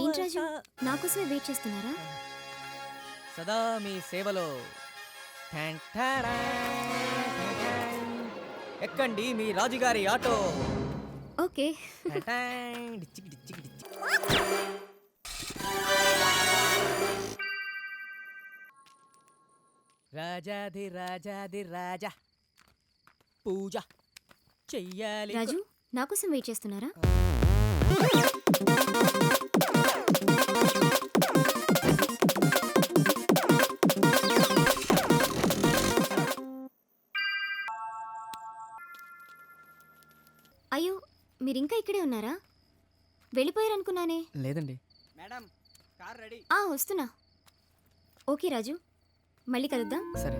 ఏంటి రాజు, నాకోసమే వెయిట్ చేస్తున్నారా? సదా మీ సేవలో. ఎక్కండి మీ రాజుగారి ఆటో. ఓకే. రాజాది రాజాది రాజా పూజ చెయ్యాలి. రాజు, నాకోసం వెయిట్ చేస్తున్నారా? అయ్యో, మీరింకా ఇక్కడే ఉన్నారా? వెళ్ళిపోయారనుకున్నానే. లేదండి మేడం, కార్ రెడీ. వస్తున్నా. ఓకే రాజు, మళ్ళీ కలుద్దాం. సరే.